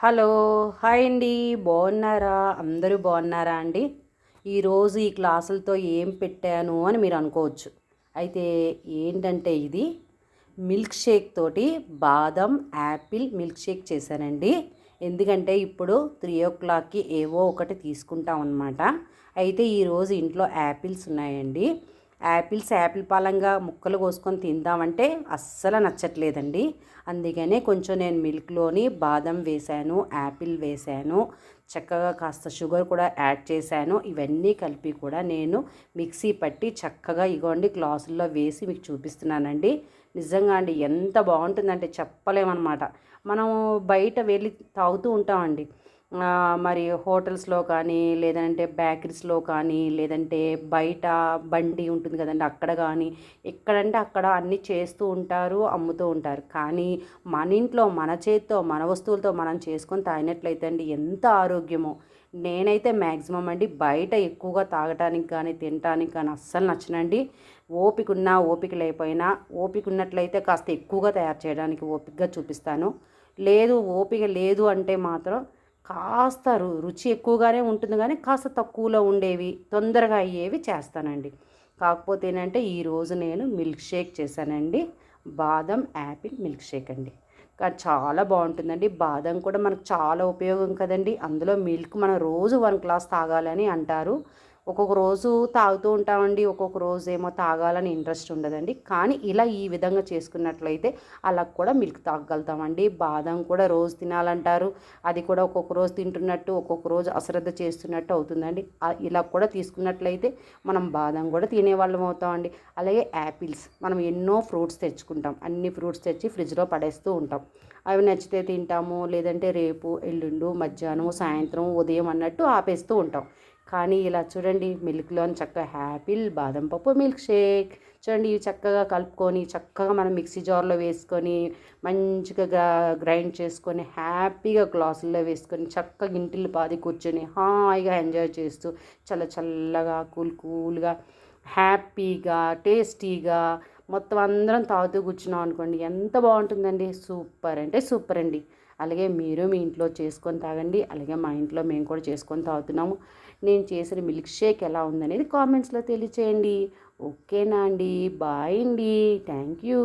Hello hi అండి. బాగున్నారా? అందరూ బాగున్నారా అండి? ఈరోజు ఈ క్లాసులతో ఏం పెట్టాను అని మీరు అనుకోవచ్చు. అయితే ఏంటంటే ఇది మిల్క్ షేక్ తోటి బాదం యాపిల్ మిల్క్ షేక్ చేశానండి. ఎందుకంటే ఇప్పుడు 3 o'clockకి ఏవో ఒకటి తీసుకుంటాం అన్నమాట. అయితే ఈరోజు ఇంట్లో యాపిల్స్ ఉన్నాయండి. యాపిల్ పలంగా ముక్కలు కోసుకొని తిందామంటే అస్సలు నచ్చట్లేదండి. అందుకనే కొంచెం నేను మిల్క్లోని బాదం వేశాను, యాపిల్ వేశాను, చక్కగా కాస్త షుగర్ కూడా యాడ్ చేశాను. ఇవన్నీ కలిపి కూడా నేను మిక్సీ పట్టి చక్కగా ఇగోండి గ్లాసుల్లో వేసి మీకు చూపిస్తున్నానండి. నిజంగా అండి ఎంత బాగుంటుందంటే చెప్పలేమన్నమాట. మనం బయట వెళ్ళి తాగుతూ ఉంటామండి. మరి హోటల్స్లో కానీ లేదంటే బేకరీస్లో కానీ లేదంటే బయట బండి ఉంటుంది కదండి అక్కడ కానీ ఎక్కడంటే అక్కడ అన్నీ చేస్తూ ఉంటారు, అమ్ముతూ ఉంటారు. కానీ మన ఇంట్లో మన చేత్తో మన వస్తువులతో మనం చేసుకొని తాగినట్లయితే అండి ఎంత ఆరోగ్యమో. నేనైతే మ్యాక్సిమం అండి బయట ఎక్కువగా తాగటానికి కానీ తినటానికి కానీ అస్సలు నచ్చనండి. ఓపిక ఉన్నా ఓపిక లేకపోయినా ఓపిక ఉన్నట్లయితే కాస్త ఎక్కువగా తయారు చేయడానికి ఓపికగా చూపిస్తాను. లేదు ఓపిక లేదు అంటే మాత్రం కాస్త రుచి ఎక్కువగానే ఉంటుంది కానీ కాస్త తక్కువలో ఉండేవి తొందరగా అయ్యేవి చేస్తానండి. కాకపోతే ఏంటంటే ఈరోజు నేను మిల్క్ షేక్ చేశానండి. బాదం యాపిల్ మిల్క్ షేక్ అండి. కానీ చాలా బాగుంటుందండి. బాదం కూడా మనకు చాలా ఉపయోగం కదండి. అందులో మిల్క్ మనం రోజు 1 గ్లాస్ తాగాలని అంటారు. ఒక్కొక్క రోజు తాగుతూ ఉంటామండి. ఒక్కొక్క రోజు ఏమో తాగాలని ఇంట్రెస్ట్ ఉండదండి. కానీ ఇలా ఈ విధంగా చేసుకున్నట్లయితే అలా కూడా మిల్క్ తాగలుగుతామండి. బాదం కూడా రోజు తినాలంటారు. అది కూడా ఒక్కొక్క రోజు తింటున్నట్టు ఒక్కొక్క రోజు అశ్రద్ధ చేస్తున్నట్టు అవుతుందండి. ఇలా కూడా తీసుకున్నట్లయితే మనం బాదం కూడా తినేవాళ్ళం అవుతామండి. అలాగే యాపిల్స్ మనం ఎన్నో ఫ్రూట్స్ తెచ్చుకుంటాం. అన్ని ఫ్రూట్స్ తెచ్చి ఫ్రిడ్జ్లో పడేస్తూ ఉంటాం. అవి నచ్చితే తింటాము, లేదంటే రేపు ఎల్లుండు మధ్యాహ్నం సాయంత్రం ఉదయం అన్నట్టు ఆపేస్తూ ఉంటాం. కానీ ఇలా చూడండి మిల్క్లోని చక్కగా యాపిల్ బాదం పప్పు మిల్క్ షేక్ చూడండి. ఇవి చక్కగా కలుపుకొని చక్కగా మనం మిక్సీ జార్లో వేసుకొని మంచిగా గ్రైండ్ చేసుకొని హ్యాపీగా గ్లాసుల్లో వేసుకొని చక్కగా ఇంటిల్లి పాది కూర్చొని హాయిగా ఎంజాయ్ చేస్తూ చల్లగా కూల్గా హ్యాపీగా టేస్టీగా మొత్తం అందరం తాగుతూ కూర్చున్నాం అనుకోండి ఎంత బాగుంటుందండి. సూపర్ అంటే సూపర్ అండి. అలాగే మీరు మీ ఇంట్లో చేసుకొని తాగండి. అలాగే మా ఇంట్లో మేము కూడా చేసుకొని తాగుతున్నాము. నేను చేసిన మిల్క్ షేక్ ఎలా ఉందనేది కామెంట్స్లో తెలియచేయండి. ఓకేనా అండి? బాయ్ అండి. Thank you.